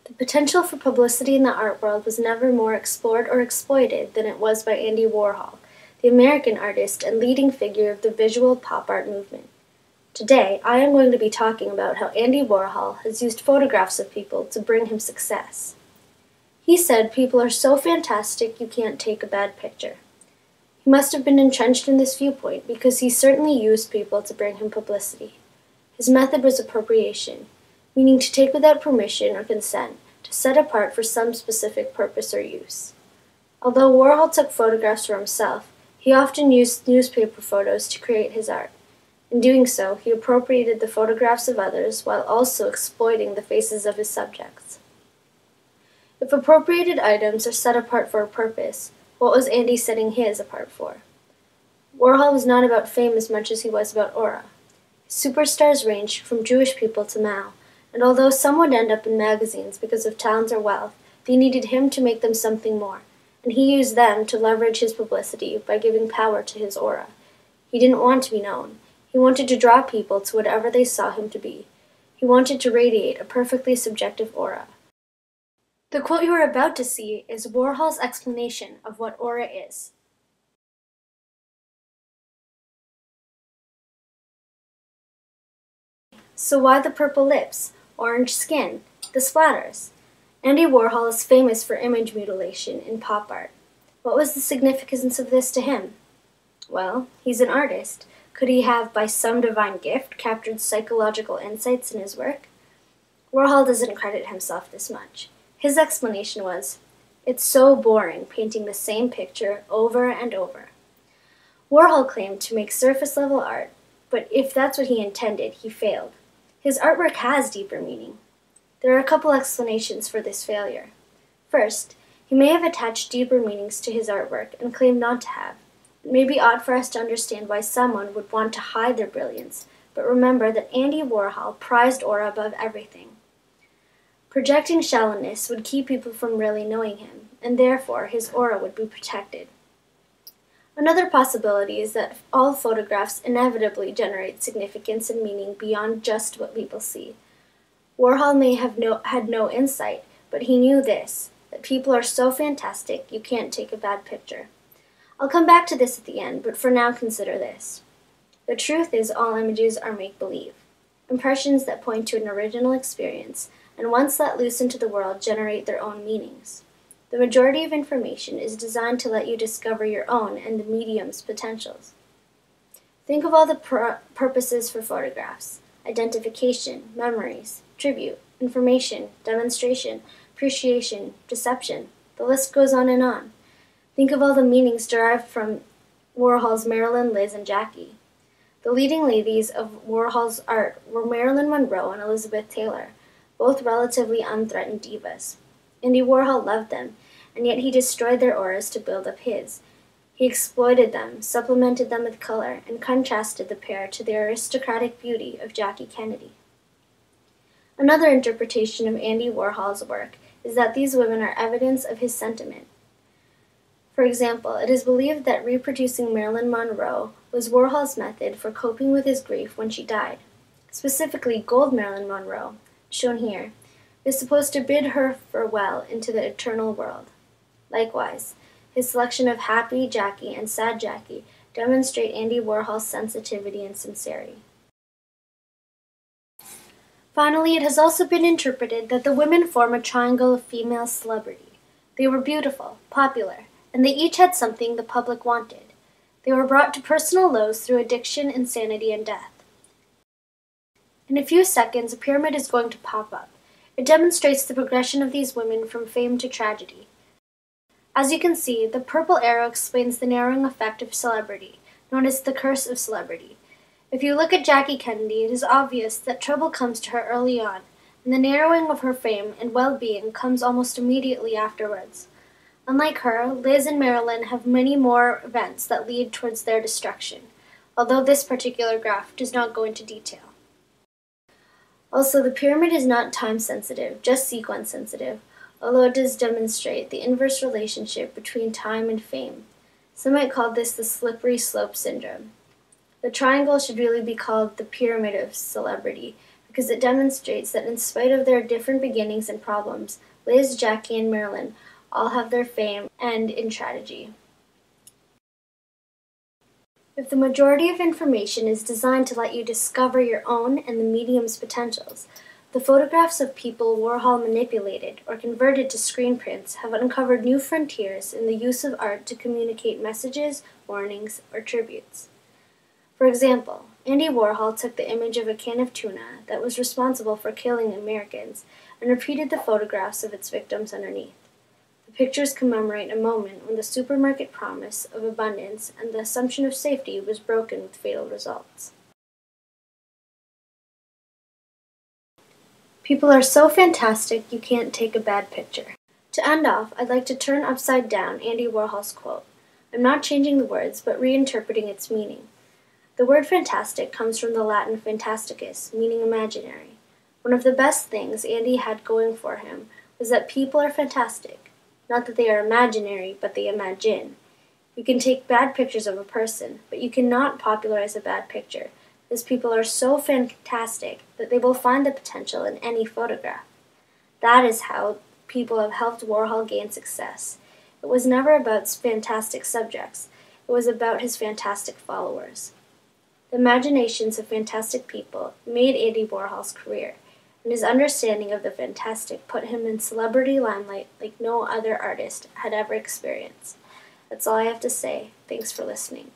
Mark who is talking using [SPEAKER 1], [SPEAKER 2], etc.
[SPEAKER 1] The potential for publicity in the art world was never more explored or exploited than it was by Andy Warhol, the American artist and leading figure of the visual pop art movement. Today, I am going to be talking about how Andy Warhol has used photographs of people to bring him success. He said people are so fantastic you can't take a bad picture. He must have been entrenched in this viewpoint because he certainly used people to bring him publicity. His method was appropriation, meaning to take without permission or consent, to set apart for some specific purpose or use. Although Warhol took photographs for himself, he often used newspaper photos to create his art. In doing so, he appropriated the photographs of others while also exploiting the faces of his subjects. If appropriated items are set apart for a purpose, what was Andy setting his apart for? Warhol was not about fame as much as he was about aura. His superstars ranged from Jewish people to Mao, and although some would end up in magazines because of talent or wealth, they needed him to make them something more, and he used them to leverage his publicity by giving power to his aura. He didn't want to be known. He wanted to draw people to whatever they saw him to be. He wanted to radiate a perfectly subjective aura. The quote you are about to see is Warhol's explanation of what aura is. So why the purple lips, orange skin, the splatters? Andy Warhol is famous for image mutilation in pop art. What was the significance of this to him? Well, he's an artist. Could he have, by some divine gift, captured psychological insights in his work? Warhol doesn't credit himself this much. His explanation was, "It's so boring painting the same picture over and over." Warhol claimed to make surface-level art, but if that's what he intended, he failed. His artwork has deeper meaning. There are a couple explanations for this failure. First, he may have attached deeper meanings to his artwork and claimed not to have. It may be odd for us to understand why someone would want to hide their brilliance, but remember that Andy Warhol prized aura above everything. Projecting shallowness would keep people from really knowing him, and therefore his aura would be protected. Another possibility is that all photographs inevitably generate significance and meaning beyond just what people see. Warhol may have had no insight, but he knew this, that people are so fantastic you can't take a bad picture. I'll come back to this at the end, but for now consider this. The truth is all images are make-believe, impressions that point to an original experience, and once let loose into the world generate their own meanings. The majority of information is designed to let you discover your own and the medium's potentials. Think of all the purposes for photographs: identification, memories, tribute, information, demonstration, appreciation, deception. The list goes on and on. Think of all the meanings derived from Warhol's Marilyn, Liz, and Jackie. The leading ladies of Warhol's art were Marilyn Monroe and Elizabeth Taylor, both relatively unthreatened divas. Andy Warhol loved them, and yet he destroyed their auras to build up his. He exploited them, supplemented them with color, and contrasted the pair to the aristocratic beauty of Jackie Kennedy. Another interpretation of Andy Warhol's work is that these women are evidence of his sentiment. For example, it is believed that reproducing Marilyn Monroe was Warhol's method for coping with his grief when she died. Specifically, gold Marilyn Monroe, shown here, is supposed to bid her farewell into the eternal world. Likewise, his selection of happy Jackie and sad Jackie demonstrate Andy Warhol's sensitivity and sincerity. Finally, it has also been interpreted that the women form a triangle of female celebrity. They were beautiful, popular, and they each had something the public wanted. They were brought to personal lows through addiction, insanity, and death. In a few seconds, a pyramid is going to pop up. It demonstrates the progression of these women from fame to tragedy. As you can see, the purple arrow explains the narrowing effect of celebrity, known as the curse of celebrity. If you look at Jackie Kennedy, it is obvious that trouble comes to her early on, and the narrowing of her fame and well-being comes almost immediately afterwards. Unlike her, Liz and Marilyn have many more events that lead towards their destruction, although this particular graph does not go into detail. Also, the pyramid is not time-sensitive, just sequence-sensitive, although it does demonstrate the inverse relationship between time and fame. Some might call this the slippery slope syndrome. The triangle should really be called the pyramid of celebrity, because it demonstrates that in spite of their different beginnings and problems, Liz, Jackie, and Marilyn all have their fame and in tragedy. If the majority of information is designed to let you discover your own and the medium's potentials, the photographs of people Warhol manipulated or converted to screen prints have uncovered new frontiers in the use of art to communicate messages, warnings, or tributes. For example, Andy Warhol took the image of a can of tuna that was responsible for killing Americans and repeated the photographs of its victims underneath. The pictures commemorate a moment when the supermarket promise of abundance and the assumption of safety was broken with fatal results. People are so fantastic you can't take a bad picture. To end off, I'd like to turn upside down Andy Warhol's quote. I'm not changing the words, but reinterpreting its meaning. The word fantastic comes from the Latin fantasticus, meaning imaginary. One of the best things Andy had going for him was that people are fantastic. Not that they are imaginary, but they imagine. You can take bad pictures of a person, but you cannot popularize a bad picture, as people are so fantastic that they will find the potential in any photograph. That is how people have helped Warhol gain success. It was never about fantastic subjects. It was about his fantastic followers. The imaginations of fantastic people made Andy Warhol's career, and his understanding of the fantastic put him in celebrity limelight like no other artist had ever experienced. That's all I have to say. Thanks for listening.